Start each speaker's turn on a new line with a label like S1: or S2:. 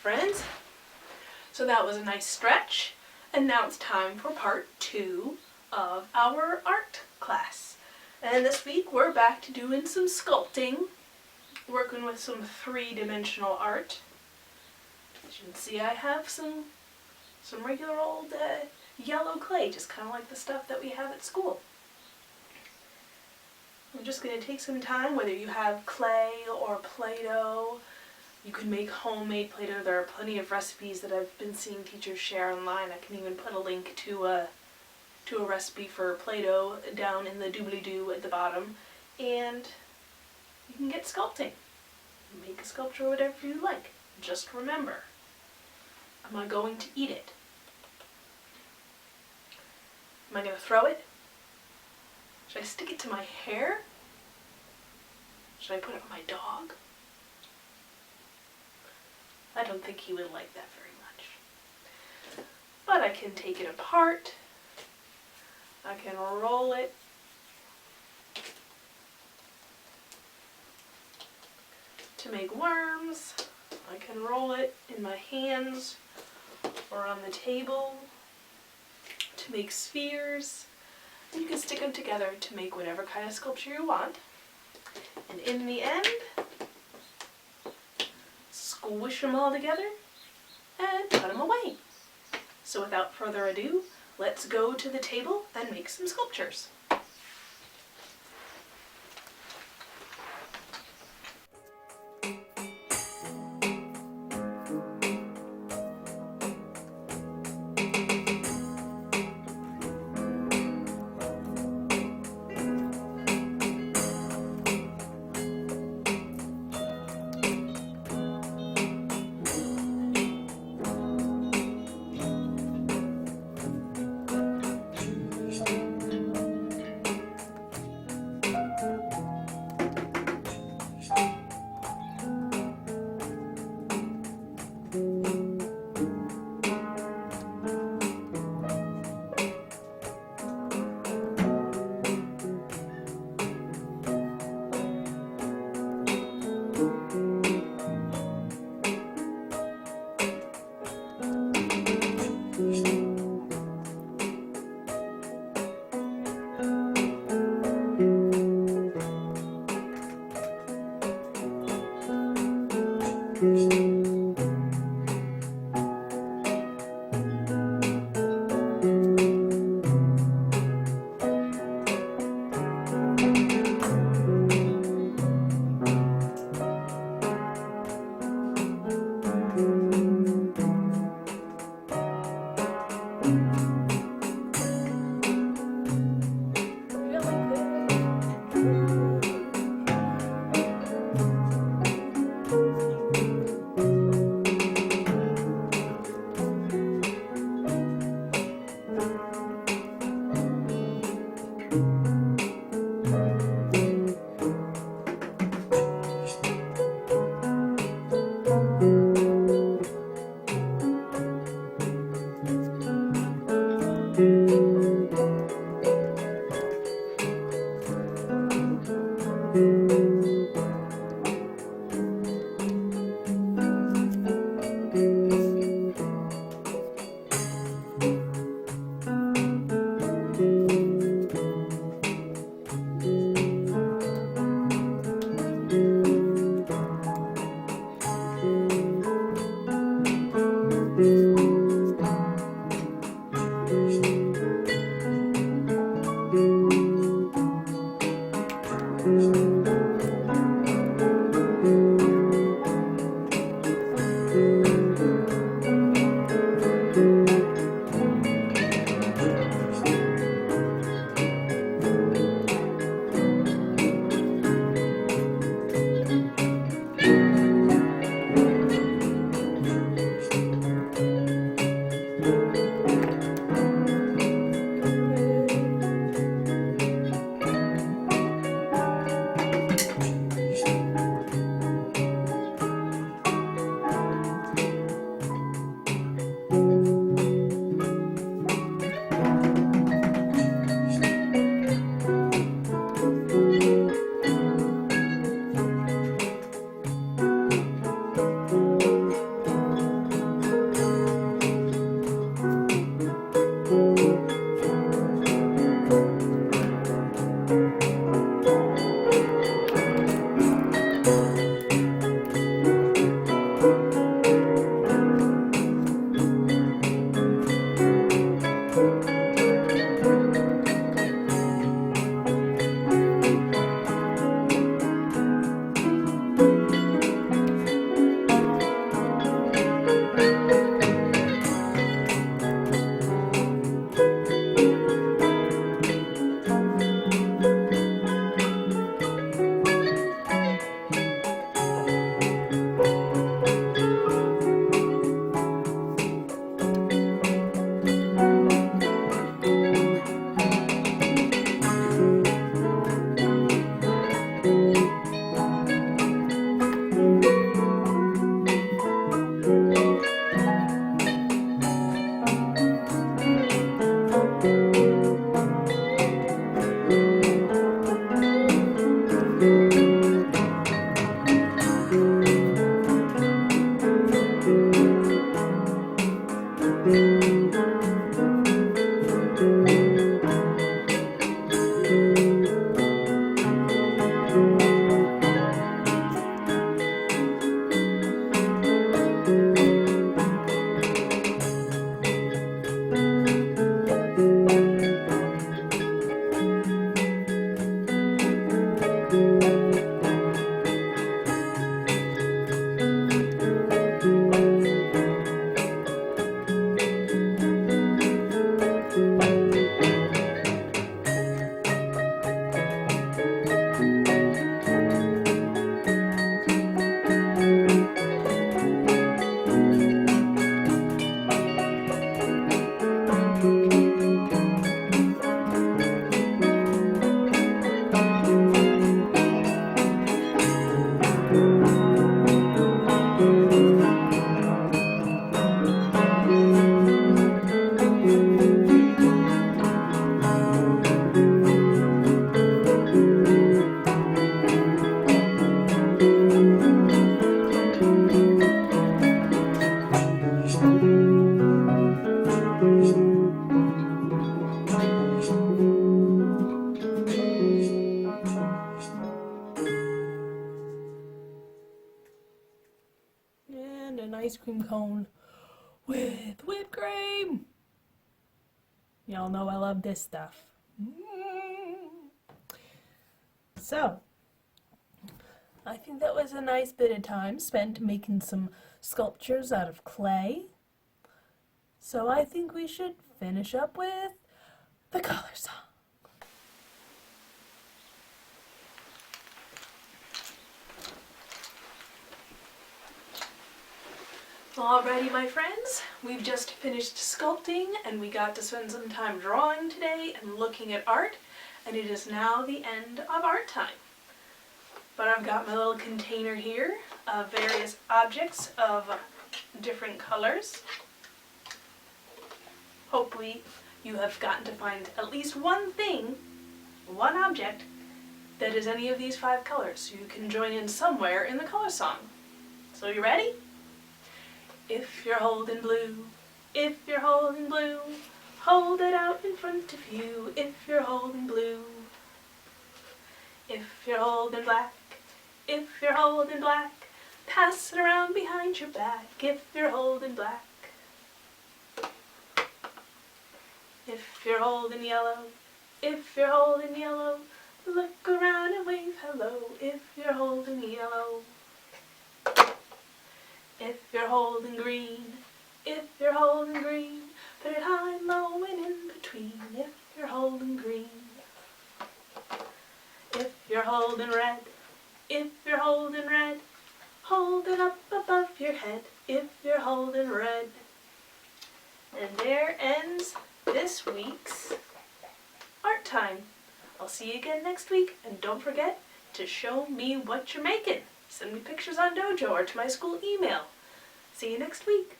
S1: friends. So that was a nice stretch, and now it's time for part 2 of our art class. And this week we're back to doing some sculpting, working with some three-dimensional art. As you can see, I have some regular old yellow clay, just kind of like the stuff that we have at school. I'm just going to take some time, whether you have clay or Play-Doh. You can make homemade Play-Doh. There are plenty of recipes that I've been seeing teachers share online. I can even put a link to a recipe for Play-Doh down in the doobly-doo at the bottom. And you can get sculpting. Make a sculpture whatever you like. Just remember, am I going to eat it? Am I going to throw it? Should I stick it to my hair? Should I put it on my dog? I don't think he would like that very much. But I can take it apart. I can roll it. To make worms. I can roll it in my hands or on the table to make spheres. And you can stick them together to make whatever kind of sculpture you want. And in the end, squish them all together and put them away. So without further ado, let's go to the table and make some sculptures. And an ice cream cone with whipped cream. Y'all know I love this stuff. So, I think that was a nice bit of time spent making some sculptures out of clay. So I think we should finish up with the color song. Alrighty, my friends, we've just finished sculpting and we got to spend some time drawing today and looking at art, and it is now the end of art time. But I've got my little container here of various objects of different colors. Hopefully you have gotten to find at least one thing, one object, that is any of these 5 colors, so you can join in somewhere in the color song. So you ready? If you're holding blue, if you're holding blue, hold it out in front of you. If you're holding blue, if you're holding black, if you're holding black, pass it around behind your back. If you're holding black, if you're holding yellow, if you're holding yellow, look around and wave hello. If you're holding yellow, if you're holding green, if you're holding green, put it high, low, and in between. If you're holding green, if you're holding red, if you're holding red, hold it up above your head. If you're holding red. And there ends this week's art time. I'll see you again next week, and don't forget to show me what you're making. Send me pictures on Dojo or to my school email. See you next week.